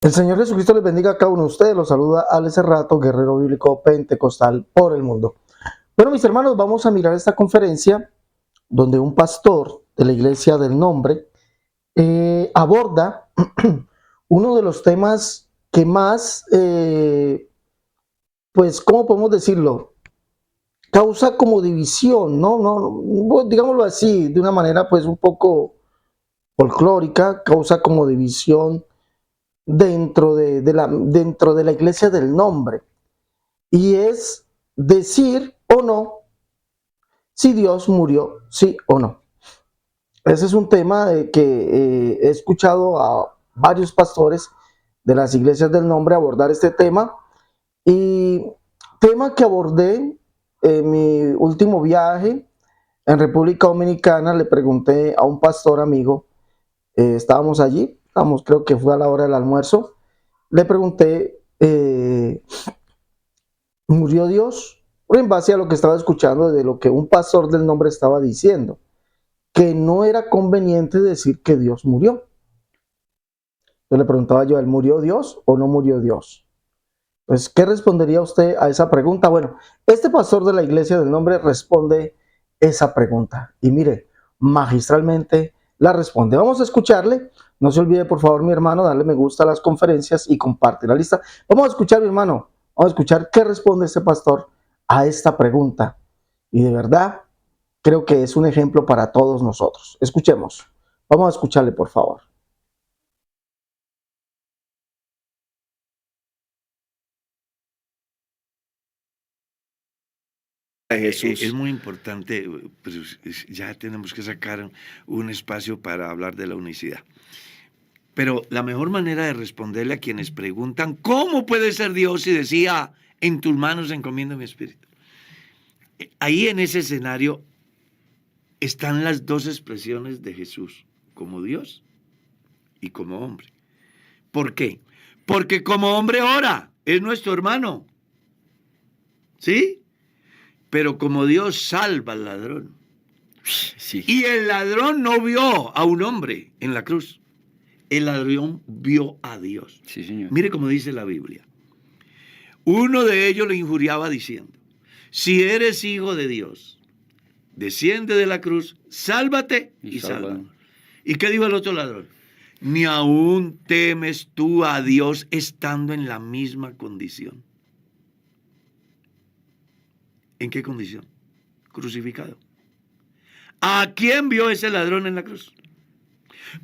El Señor Jesucristo les bendiga a cada uno de ustedes. Los saluda Alex Cerrato, guerrero bíblico pentecostal por el mundo. Bueno, mis hermanos, vamos a mirar esta conferencia donde un pastor de la Iglesia del Nombre aborda uno de los temas que más, pues, ¿cómo podemos decirlo? Causa como división, ¿no? Digámoslo así, de una manera pues un poco folclórica, causa como división dentro de la Iglesia del Nombre. Y es decir o no si Dios murió, sí o no. Ese es un tema que he escuchado a varios pastores de las iglesias del nombre abordar este tema, y tema que abordé en mi último viaje en República Dominicana. Le pregunté a un pastor amigo, estábamos allí, creo que fue a la hora del almuerzo, le pregunté, ¿murió Dios? En base a lo que estaba escuchando, de lo que un pastor del nombre estaba diciendo, que no era conveniente decir que Dios murió. Yo le preguntaba yo, ¿él murió Dios o no murió Dios? Pues, ¿qué respondería usted a esa pregunta? Bueno, este pastor de la Iglesia del Nombre responde esa pregunta. Y mire, magistralmente la responde. Vamos a escucharle. No se olvide, por favor, mi hermano, darle me gusta a las conferencias y comparte la lista. Vamos a escuchar, mi hermano. Vamos a escuchar qué responde este pastor a esta pregunta. Y de verdad, creo que es un ejemplo para todos nosotros. Escuchemos. Vamos a escucharle, por favor. Jesús. Es muy importante, pues ya tenemos que sacar un espacio para hablar de la unicidad. Pero la mejor manera de responderle a quienes preguntan, ¿cómo puede ser Dios si decía, en tus manos encomiendo mi espíritu? Ahí en ese escenario están las dos expresiones de Jesús, como Dios y como hombre. ¿Por qué? Porque como hombre ora, es nuestro hermano. ¿Sí? Pero como Dios salva al ladrón. Sí. Y el ladrón no vio a un hombre en la cruz. El ladrón vio a Dios. Sí, señor. Mire cómo dice la Biblia. Uno de ellos le injuriaba diciendo, si eres hijo de Dios, desciende de la cruz, sálvate y sálvanos. ¿Y qué dijo el otro ladrón? Ni aún temes tú a Dios estando en la misma condición. ¿En qué condición? Crucificado. ¿A quién vio ese ladrón en la cruz?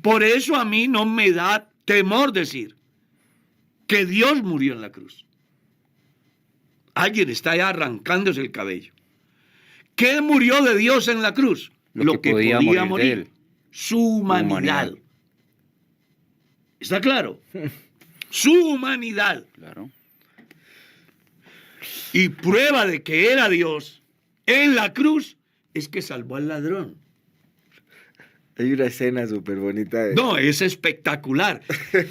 Por eso a mí no me da temor decir que Dios murió en la cruz. Alguien está ya arrancándose el cabello. ¿Qué murió de Dios en la cruz? Lo que podía morir de él. Su humanidad. ¿Está claro? Su humanidad. Claro. Y prueba de que era Dios en la cruz es que salvó al ladrón. Hay una escena súper bonita. No, es espectacular.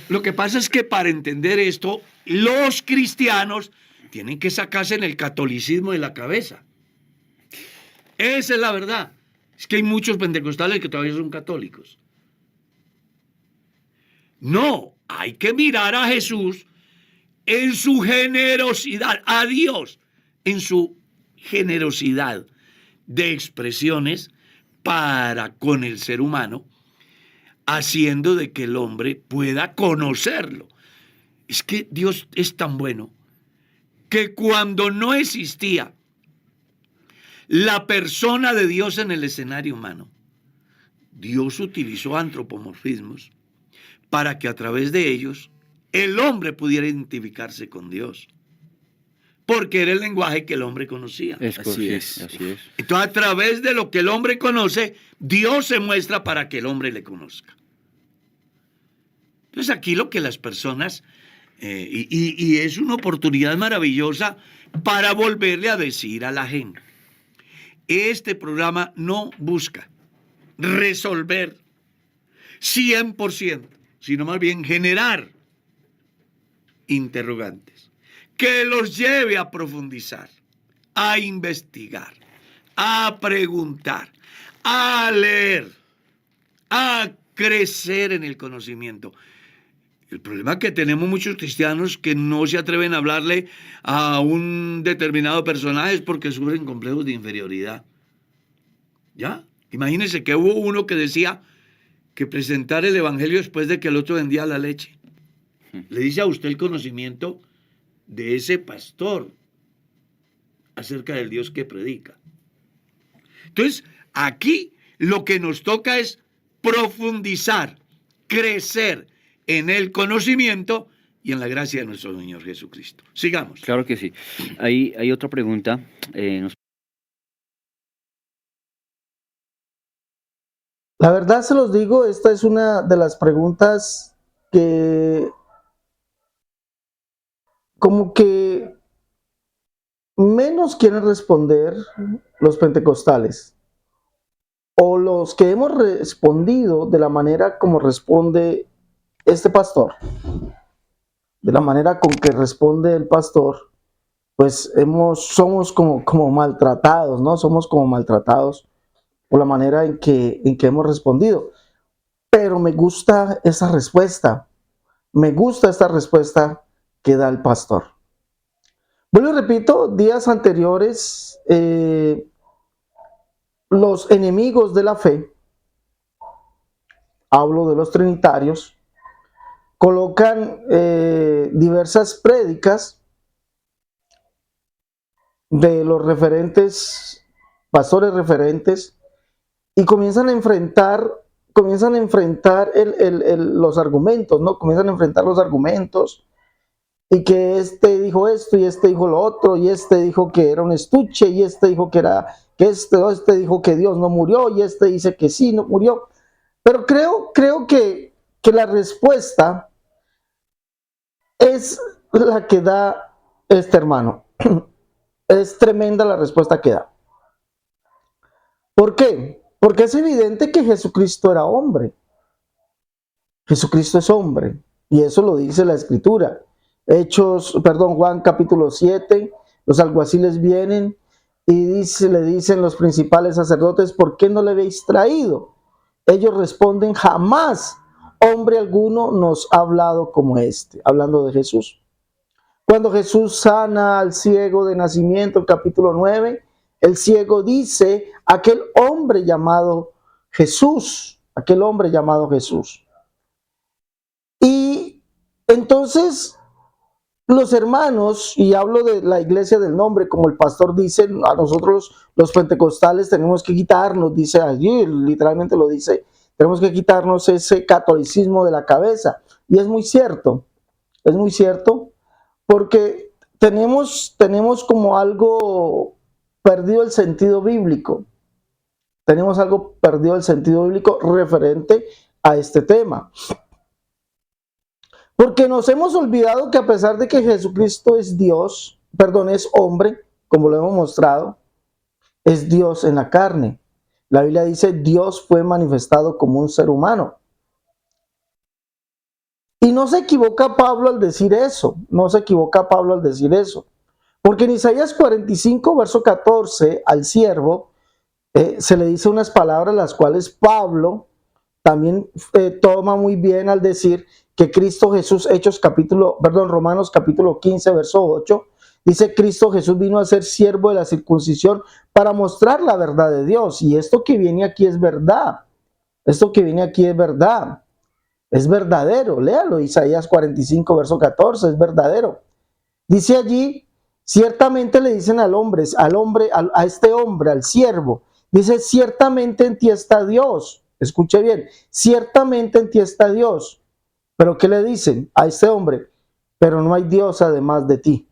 Lo que pasa es que para entender esto, los cristianos tienen que sacarse en el catolicismo de la cabeza. Esa es la verdad. Es que hay muchos pentecostales que todavía son católicos. No, hay que mirar a Jesús en su generosidad, a Dios en su generosidad de expresiones para con el ser humano, haciendo de que el hombre pueda conocerlo. Es que Dios es tan bueno que cuando no existía la persona de Dios en el escenario humano, Dios utilizó antropomorfismos para que a través de ellos el hombre pudiera identificarse con Dios, porque era el lenguaje que el hombre conocía. Así es. Entonces, a través de lo que el hombre conoce, Dios se muestra para que el hombre le conozca. Entonces, aquí lo que las personas, y es una oportunidad maravillosa para volverle a decir a la gente, este programa no busca resolver 100%, sino más bien generar interrogantes que los lleve a profundizar, a investigar, a preguntar, a leer, a crecer en el conocimiento. El problema es que tenemos muchos cristianos que no se atreven a hablarle a un determinado personaje porque sufren complejos de inferioridad. ¿Ya? Imagínense que hubo uno que decía que presentar el evangelio después de que el otro vendía la leche. Le dice a usted el conocimiento de ese pastor acerca del Dios que predica. Entonces, aquí lo que nos toca es profundizar, crecer en el conocimiento y en la gracia de nuestro Señor Jesucristo. Sigamos. Claro que sí. Hay otra pregunta. La verdad se los digo, esta es una de las preguntas que como que menos quieren responder los pentecostales o los que hemos respondido de la manera como responde este pastor, de la manera con que responde el pastor, pues somos como maltratados, ¿no? Somos como maltratados por la manera en que hemos respondido. Pero me gusta esa respuesta, que da el pastor. Vuelvo y repito, días anteriores, los enemigos de la fe, hablo de los trinitarios, colocan diversas prédicas de los pastores referentes, y comienzan a enfrentar los argumentos, ¿no? Comienzan a enfrentar los argumentos, y que este dijo esto, y este dijo lo otro, y este dijo que era un estuche, y este dijo este dijo que Dios no murió, y este dice que sí, no murió. Pero creo que la respuesta es la que da este hermano. Es tremenda la respuesta que da. ¿Por qué? Porque es evidente que Jesucristo era hombre. Jesucristo es hombre, y eso lo dice la Escritura. Juan capítulo 7, los alguaciles vienen y le dicen los principales sacerdotes: ¿por qué no le habéis traído? Ellos responden: jamás hombre alguno nos ha hablado como este, hablando de Jesús. Cuando Jesús sana al ciego de nacimiento, el capítulo 9, el ciego dice: aquel hombre llamado Jesús. Y entonces los hermanos, y hablo de la iglesia del nombre, como el pastor dice, a nosotros los pentecostales tenemos que quitarnos, dice allí, literalmente lo dice, tenemos que quitarnos ese catolicismo de la cabeza. Y es muy cierto, porque tenemos como algo perdido el sentido bíblico. Tenemos algo perdido el sentido bíblico referente a este tema. Porque nos hemos olvidado que a pesar de que Jesucristo es hombre, como lo hemos mostrado, es Dios en la carne. La Biblia dice: Dios fue manifestado como un ser humano. Y no se equivoca Pablo al decir eso, porque en Isaías 45, verso 14, al siervo se le dice unas palabras las cuales Pablo también toma muy bien al decir que Cristo Jesús, Romanos capítulo 15, verso 8, dice: Cristo Jesús vino a ser siervo de la circuncisión para mostrar la verdad de Dios. Y esto que viene aquí es verdad. Es verdadero. Léalo, Isaías 45, verso 14, es verdadero. Dice allí: ciertamente le dicen a este hombre, al siervo, dice: ciertamente en ti está Dios. Escuche bien, ciertamente en ti está Dios. ¿Pero qué le dicen a este hombre? Pero no hay Dios además de ti.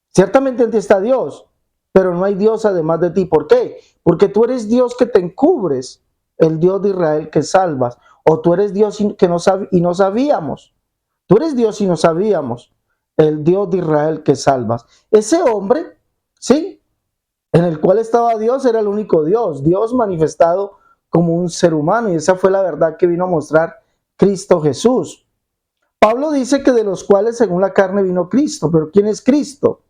Ciertamente en ti está Dios, pero no hay Dios además de ti. ¿Por qué? Porque tú eres Dios que te encubres, el Dios de Israel que salvas. O tú eres Dios y no sabíamos. Tú eres Dios y no sabíamos, el Dios de Israel que salvas. Ese hombre, ¿sí?, en el cual estaba Dios, era el único Dios manifestado como un ser humano, y esa fue la verdad que vino a mostrar Cristo Jesús. Pablo dice que de los cuales según la carne vino Cristo. Pero ¿quién es Cristo?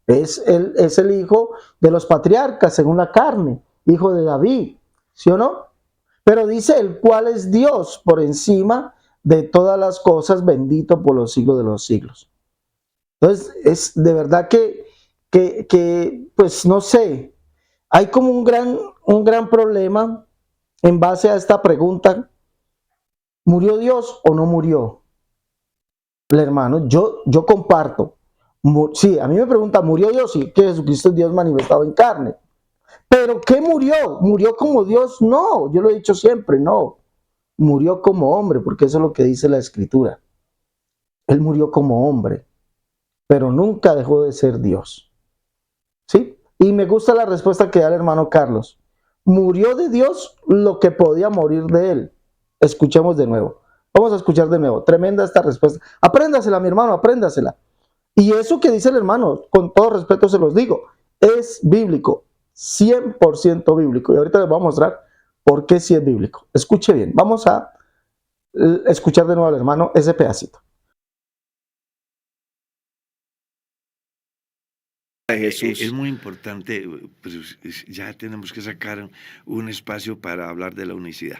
Es el hijo de los patriarcas según la carne, hijo de David, ¿sí o no? Pero dice: el cual es Dios por encima de todas las cosas, bendito por los siglos de los siglos. Entonces, es de verdad que pues no sé, hay como un gran problema en base a esta pregunta: ¿murió Dios o no murió? El hermano, yo comparto. Sí, a mí me pregunta, ¿murió Dios? Sí, que Jesucristo es Dios manifestado en carne. ¿Pero qué murió? ¿Murió como Dios? No, yo lo he dicho siempre, no. Murió como hombre, porque eso es lo que dice la Escritura. Él murió como hombre, pero nunca dejó de ser Dios. ¿Sí? Y me gusta la respuesta que da el hermano Carlos. Murió de Dios lo que podía morir de él. Escuchemos de nuevo. Vamos a escuchar de nuevo. Tremenda esta respuesta. Apréndasela, mi hermano, apréndasela. Y eso que dice el hermano, con todo respeto se los digo, es bíblico, 100% bíblico. Y ahorita les voy a mostrar por qué sí es bíblico. Escuche bien. Vamos a escuchar de nuevo al hermano ese pedacito. Jesús. Es muy importante, pues ya tenemos que sacar un espacio para hablar de la unicidad.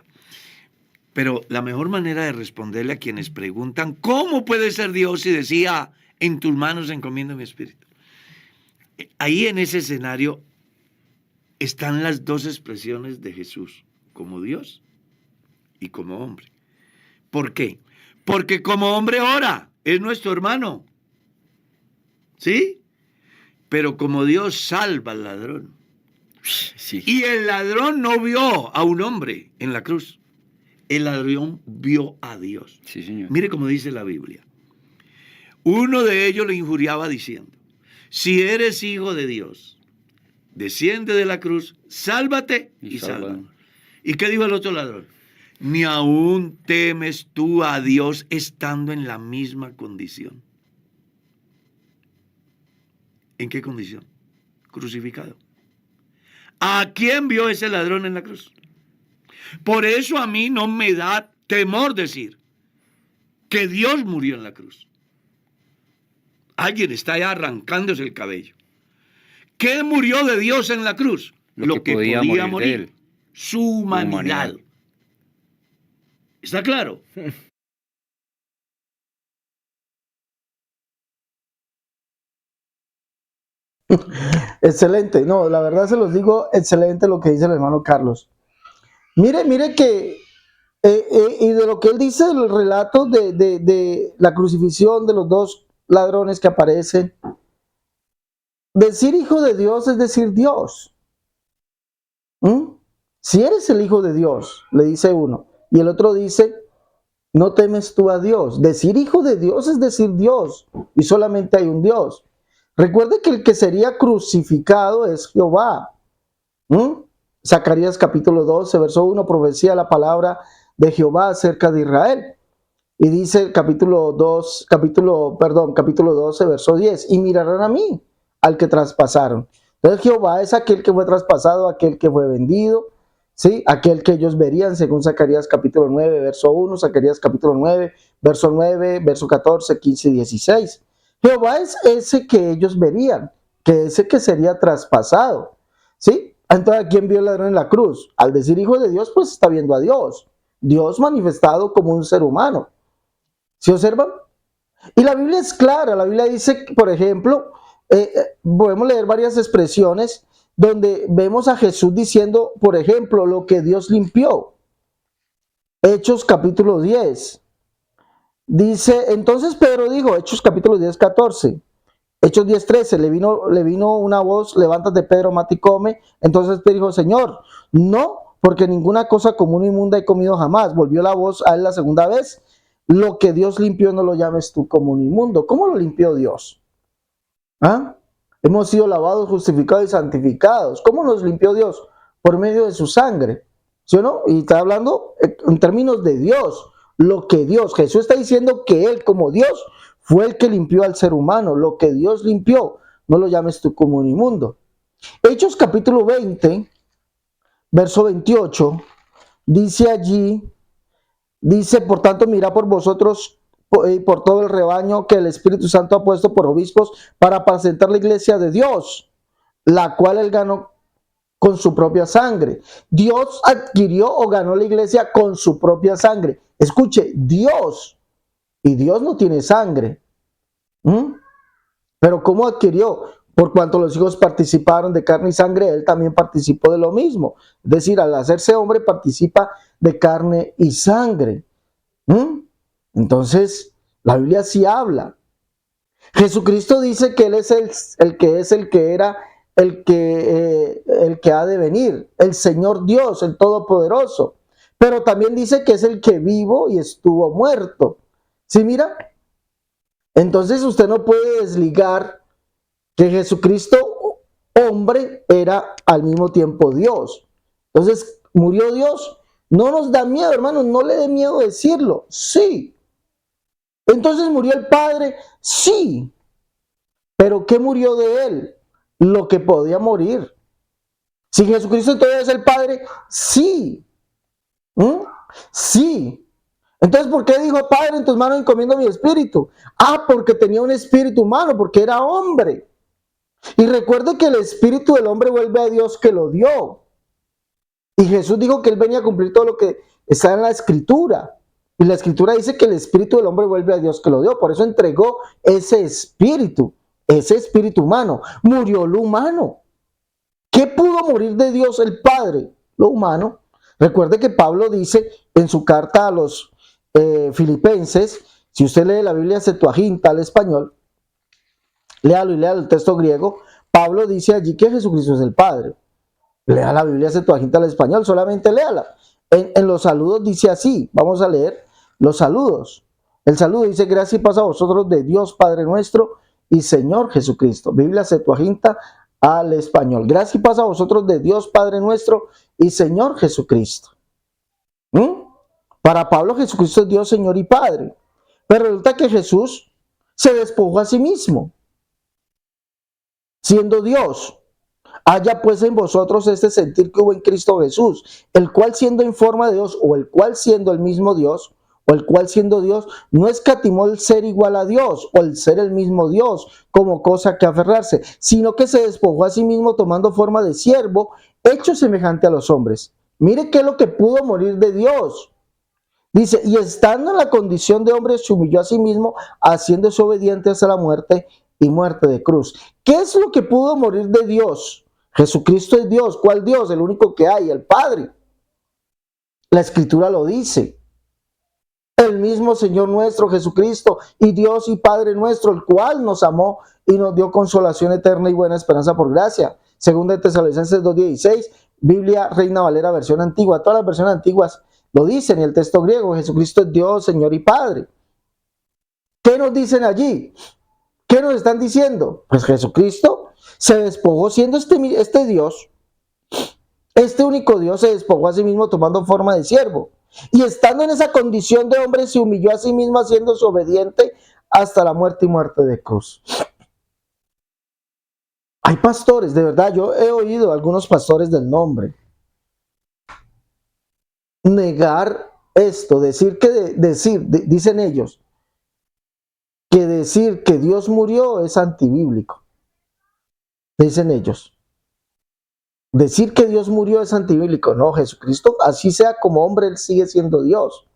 Pero la mejor manera de responderle a quienes preguntan, ¿cómo puede ser Dios si decía, en tus manos encomiendo mi espíritu? Ahí en ese escenario están las dos expresiones de Jesús, como Dios y como hombre. ¿Por qué? Porque como hombre ora, es nuestro hermano. ¿Sí? Pero como Dios salva al ladrón. Sí. Y el ladrón no vio a un hombre en la cruz. El ladrón vio a Dios. Sí, señor. Mire cómo dice la Biblia. Uno de ellos le injuriaba diciendo, si eres hijo de Dios, desciende de la cruz, sálvate y sálvanos. ¿Y qué dijo el otro ladrón? Ni aún temes tú a Dios estando en la misma condición. ¿En qué condición? Crucificado. ¿A quién vio ese ladrón en la cruz? Por eso a mí no me da temor decir que Dios murió en la cruz. Alguien está ya arrancándose el cabello. ¿Qué murió de Dios en la cruz? Lo que podía morir de él. Su humanidad. ¿Está claro? Excelente, no, la verdad se los digo, excelente lo que dice el hermano Carlos. Mire que, y de lo que él dice, el relato de la crucifixión de los dos ladrones que aparecen, decir hijo de Dios es decir Dios. Si eres el hijo de Dios, le dice uno, y el otro dice, no temes tú a Dios. Decir hijo de Dios es decir Dios, y solamente hay un Dios. Recuerde que el que sería crucificado es Jehová. Zacarías capítulo 12, verso 1, profecía la palabra de Jehová acerca de Israel. Y dice capítulo 12, verso 10, y mirarán a mí, al que traspasaron. Entonces Jehová es aquel que fue traspasado, aquel que fue vendido, ¿sí? Aquel que ellos verían, según Zacarías capítulo 9, verso 1, Zacarías capítulo 9, verso 14, 15 y 16. Jehová es ese que ellos verían, que ese que sería traspasado, ¿sí? Entonces, ¿a quién vio el ladrón en la cruz? Al decir hijo de Dios, pues está viendo a Dios. Dios manifestado como un ser humano. ¿Sí observan? Y la Biblia es clara. La Biblia dice, por ejemplo, podemos leer varias expresiones donde vemos a Jesús diciendo, por ejemplo, lo que Dios limpió. Hechos capítulo 10. Dice, entonces Pedro dijo, Hechos capítulo 10, 14, Hechos 10, 13, le vino una voz, levántate Pedro, mate y come. Entonces Pedro dijo, Señor, no, porque ninguna cosa común o inmunda he comido jamás. Volvió la voz a él la segunda vez, lo que Dios limpió no lo llames tú común o inmundo. ¿Cómo lo limpió Dios? Hemos sido lavados, justificados y santificados. ¿Cómo nos limpió Dios? Por medio de su sangre, ¿sí o no? Y está hablando en términos de Dios. Lo que Dios, Jesús está diciendo que Él como Dios fue el que limpió al ser humano. Lo que Dios limpió, no lo llames tú como un inmundo. Hechos capítulo 20, verso 28, dice allí, dice, por tanto, mirad por vosotros y por todo el rebaño que el Espíritu Santo ha puesto por obispos para apacentar la iglesia de Dios, la cual Él ganó con su propia sangre. Dios adquirió o ganó la iglesia con su propia sangre. Escuche, Dios, y Dios no tiene sangre. Pero ¿cómo adquirió? Por cuanto los hijos participaron de carne y sangre, él también participó de lo mismo. Es decir, al hacerse hombre participa de carne y sangre. Entonces, la Biblia sí habla. Jesucristo dice que Él es el que era, el que ha de venir, el Señor Dios, el Todopoderoso. Pero también dice que es el que vivo y estuvo muerto. ¿Sí mira? Entonces usted no puede desligar que Jesucristo, hombre, era al mismo tiempo Dios. Entonces, ¿murió Dios? No nos da miedo, hermanos, no le dé miedo decirlo. Sí. Entonces, ¿murió el Padre? Sí. ¿Pero qué murió de él? Lo que podía morir. Si Jesucristo todavía es el Padre, sí. Sí. Entonces, ¿por qué dijo, Padre, en tus manos encomiendo mi espíritu? Porque tenía un espíritu humano, porque era hombre. Y recuerde que el espíritu del hombre vuelve a Dios que lo dio. Y Jesús dijo que él venía a cumplir todo lo que está en la escritura. Y la escritura dice que el espíritu del hombre vuelve a Dios que lo dio. Por eso entregó ese espíritu humano. Murió lo humano. ¿Qué pudo morir de Dios el Padre? Lo humano. Recuerde que Pablo dice en su carta a los Filipenses, si usted lee la Biblia Septuaginta al español, léalo y lea el texto griego, Pablo dice allí que Jesucristo es el Padre. Lea la Biblia Septuaginta al español, solamente léala. En los saludos dice así, vamos a leer los saludos. El saludo dice, gracia y paz a vosotros de Dios Padre nuestro y Señor Jesucristo. Biblia Septuaginta al español. Gracia y paz a vosotros de Dios Padre nuestro y Señor Jesucristo. Para Pablo, Jesucristo es Dios, Señor y Padre. Pero resulta que Jesús se despojó a sí mismo, siendo Dios. Haya pues en vosotros este sentir que hubo en Cristo Jesús, el cual siendo en forma de Dios, o el cual siendo el mismo Dios, o el cual siendo Dios, no escatimó el ser igual a Dios, o el ser el mismo Dios, como cosa que aferrarse, sino que se despojó a sí mismo tomando forma de siervo, hecho semejante a los hombres. Mire qué es lo que pudo morir de Dios. Dice, y estando en la condición de hombre, se humilló a sí mismo, haciéndose obediente hasta la muerte y muerte de cruz. ¿Qué es lo que pudo morir de Dios? Jesucristo es Dios. ¿Cuál Dios? El único que hay, el Padre. La Escritura lo dice. El mismo Señor nuestro Jesucristo y Dios y Padre nuestro, el cual nos amó y nos dio consolación eterna y buena esperanza por gracia. Segunda de Tesalonicenses 2:16, Biblia Reina Valera versión antigua. Todas las versiones antiguas lo dicen, y el texto griego, Jesucristo es Dios, Señor y Padre. ¿Qué nos dicen allí? ¿Qué nos están diciendo? Pues Jesucristo se despojó siendo este Dios, este único Dios se despojó a sí mismo tomando forma de siervo. Y estando en esa condición de hombre se humilló a sí mismo haciéndose obediente hasta la muerte y muerte de cruz. Hay pastores, de verdad, yo he oído a algunos pastores del nombre negar esto, dicen ellos, que decir que Dios murió es antibíblico. Dicen ellos. Decir que Dios murió es antibíblico. No, Jesucristo, así sea como hombre, él sigue siendo Dios.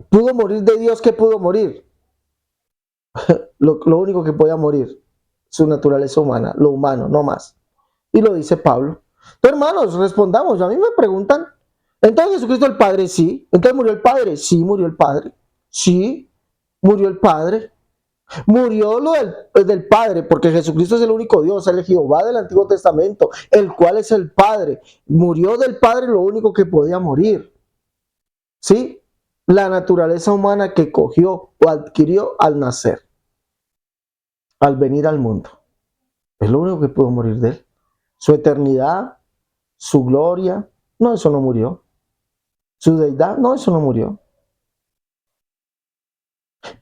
¿Pudo morir de Dios? ¿Qué pudo morir? Lo único que podía morir, su naturaleza humana, lo humano, no más. Y lo dice Pablo. Entonces, hermanos, respondamos. A mí me preguntan, ¿entonces Jesucristo el Padre? Sí. ¿Entonces murió el Padre? Sí, murió el Padre. Sí, murió el Padre. Murió lo del Padre, porque Jesucristo es el único Dios, el Jehová del Antiguo Testamento, el cual es el Padre. Murió del Padre lo único que podía morir. ¿Sí? La naturaleza humana que cogió o adquirió al nacer, al venir al mundo. Es lo único que pudo morir de él. Su eternidad, su gloria, no, eso no murió. Su deidad, no, eso no murió.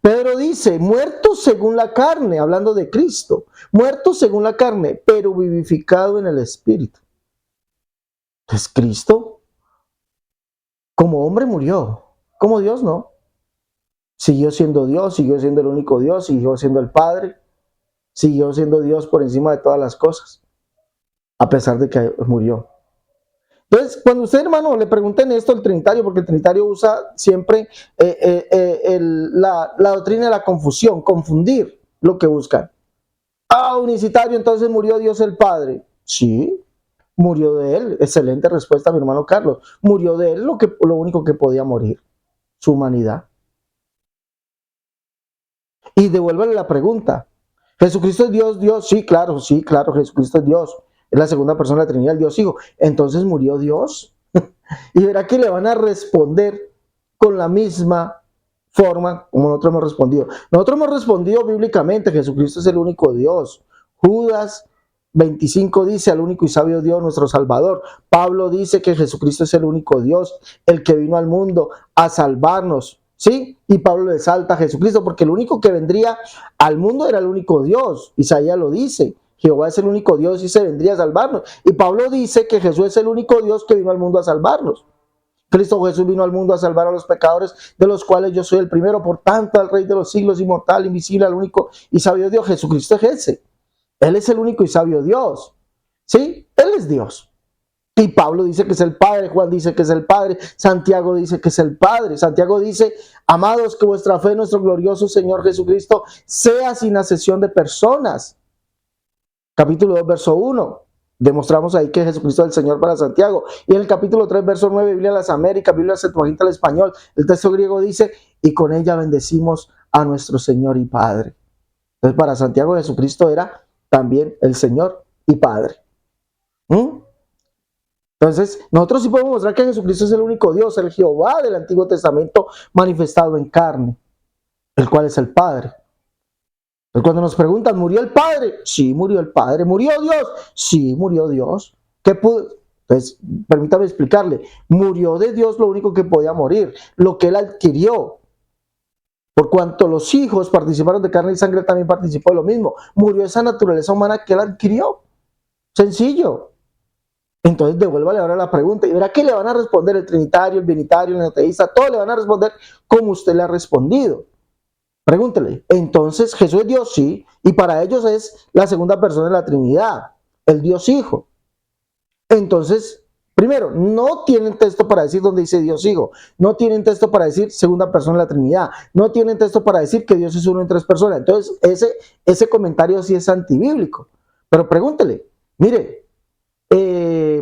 Pedro dice, muerto según la carne, hablando de Cristo, muerto según la carne, pero vivificado en el Espíritu. Pues Cristo, como hombre murió, como Dios no. Siguió siendo Dios, siguió siendo el único Dios, siguió siendo el Padre, siguió siendo Dios por encima de todas las cosas, a pesar de que murió. Entonces, cuando usted, hermano, le pregunten esto al trinitario, porque el trinitario usa siempre la doctrina de la confusión, confundir lo que buscan. Unicitario, entonces murió Dios el Padre. Sí, murió de él. Excelente respuesta, mi hermano Carlos. Murió de él lo único que podía morir, su humanidad. Y devuélvele la pregunta. ¿Jesucristo es Dios, Dios? Sí, claro, Jesucristo es Dios. Es la segunda persona de la Trinidad, el Dios Hijo. Entonces murió Dios. Y verá que le van a responder con la misma forma como nosotros hemos respondido. Nosotros hemos respondido bíblicamente, Jesucristo es el único Dios. Judas 25 dice al único y sabio Dios, nuestro Salvador. Pablo dice que Jesucristo es el único Dios, el que vino al mundo a salvarnos. ¿Sí? Y Pablo le salta a Jesucristo porque el único que vendría al mundo era el único Dios. Isaías lo dice. Jehová es el único Dios y se vendría a salvarnos. Y Pablo dice que Jesús es el único Dios que vino al mundo a salvarnos. Cristo Jesús vino al mundo a salvar a los pecadores, de los cuales yo soy el primero. Por tanto, al Rey de los siglos, inmortal, invisible, al único y sabio Dios, Jesucristo es ese. Él es el único y sabio Dios. ¿Sí? Él es Dios. Y Pablo dice que es el Padre, Juan dice que es el Padre, Santiago dice que es el Padre. Santiago dice, amados, que vuestra fe en nuestro glorioso Señor Jesucristo sea sin asesión de personas. Capítulo 2, verso 1. Demostramos ahí que Jesucristo es el Señor para Santiago. Y en el capítulo 3, verso 9, Biblia de las Américas, Biblia Septuaginta al español, el texto griego dice, y con ella bendecimos a nuestro Señor y Padre. Entonces para Santiago Jesucristo era también el Señor y Padre. Entonces nosotros sí podemos mostrar que Jesucristo es el único Dios, el Jehová del Antiguo Testamento manifestado en carne, el cual es el Padre. Cuando nos preguntan, ¿murió el Padre? Sí, murió el Padre. ¿Murió Dios? Sí, murió Dios. ¿Qué pudo? Entonces, permítame explicarle. Murió de Dios lo único que podía morir, lo que él adquirió. Por cuanto los hijos participaron de carne y sangre, también participó de lo mismo. Murió esa naturaleza humana que él adquirió. Sencillo. Entonces, devuélvale ahora la pregunta y verá que le van a responder el trinitario, el binitario, el neoteísta, todos le van a responder como usted le ha respondido. Pregúntele, entonces Jesús es Dios, sí, y para ellos es la segunda persona de la Trinidad, el Dios Hijo. Entonces, primero, no tienen texto para decir donde dice Dios Hijo, no tienen texto para decir segunda persona de la Trinidad, no tienen texto para decir que Dios es uno en tres personas. Entonces, ese comentario sí es antibíblico. Pero pregúntele, mire,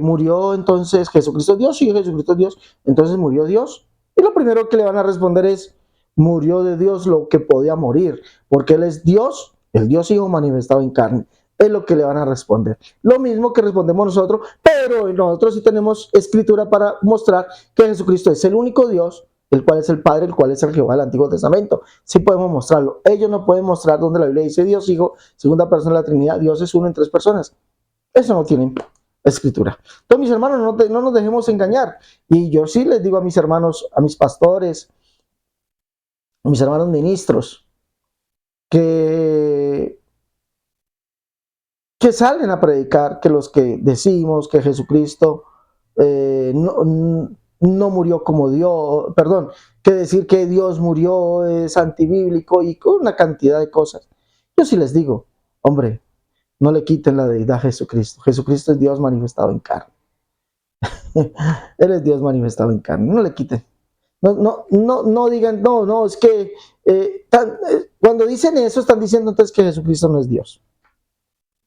¿murió entonces Jesucristo es Dios? Sí, Jesucristo es Dios, entonces murió Dios. Y lo primero que le van a responder es, murió de Dios lo que podía morir, porque Él es Dios, el Dios Hijo manifestado en carne. Es lo que le van a responder. Lo mismo que respondemos nosotros, pero nosotros sí tenemos escritura para mostrar que Jesucristo es el único Dios, el cual es el Padre, el cual es el Jehová del Antiguo Testamento. Sí podemos mostrarlo. Ellos no pueden mostrar donde la Biblia dice Dios Hijo, segunda persona de la Trinidad, Dios es uno en tres personas. Eso no tienen escritura. Entonces, mis hermanos, no nos dejemos engañar. Y yo sí les digo a mis hermanos, a mis pastores, mis hermanos ministros, que salen a predicar que los que decimos que Jesucristo no murió como Dios, perdón, que decir que Dios murió es antibíblico y con una cantidad de cosas. Yo sí les digo, hombre, no le quiten la deidad a Jesucristo. Jesucristo es Dios manifestado en carne. Él es Dios manifestado en carne, no le quiten. No digan, no, es que cuando dicen eso están diciendo entonces que Jesucristo no es Dios.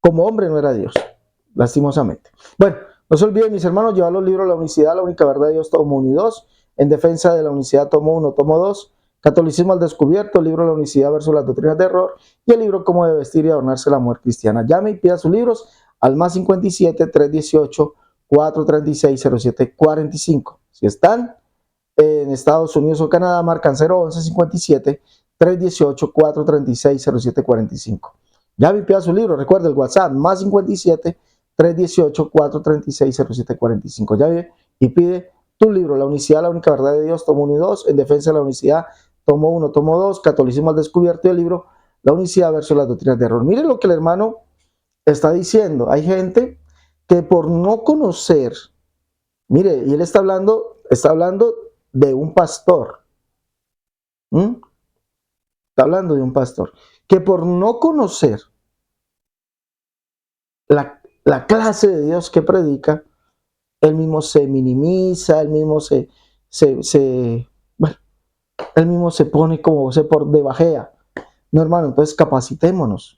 Como hombre no era Dios, lastimosamente. Bueno, no se olviden, mis hermanos, llevar los libros La Unicidad, La Única Verdad de Dios, tomo 1 y 2, En Defensa de la Unicidad, tomo 1, tomo 2, Catolicismo al Descubierto, el libro La Unicidad versus las Doctrinas de Error, y el libro Cómo debe vestir y adornarse la mujer cristiana. Llame y pida sus libros al más 57 318 436 0745. Si están en Estados Unidos o Canadá, marcan 011 57 318 436 0745. Ya vipea su libro, recuerda el WhatsApp, más 57 318 436 0745. Ya ve y pide tu libro, La Unicidad, La Única Verdad de Dios, tomo 1 y 2, En Defensa de la Unicidad, tomo 1, tomo 2, Catolicismo al Descubierto, y el libro La Unicidad versus las Doctrinas de Error. Mire lo que el hermano está diciendo. Hay gente que por no conocer, mire, y él está hablando de un pastor. Está hablando de un pastor que por no conocer la clase de Dios que predica, él mismo se minimiza, él mismo bueno, él mismo se pone como se por debajea. No, hermano, entonces capacitémonos.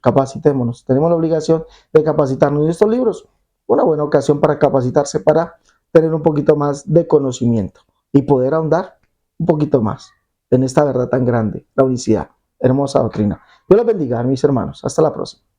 Tenemos la obligación de capacitarnos. Y estos libros, una buena ocasión para capacitarse, para tener un poquito más de conocimiento y poder ahondar un poquito más en esta verdad tan grande, la unicidad, hermosa doctrina. Dios los bendiga, mis hermanos. Hasta la próxima.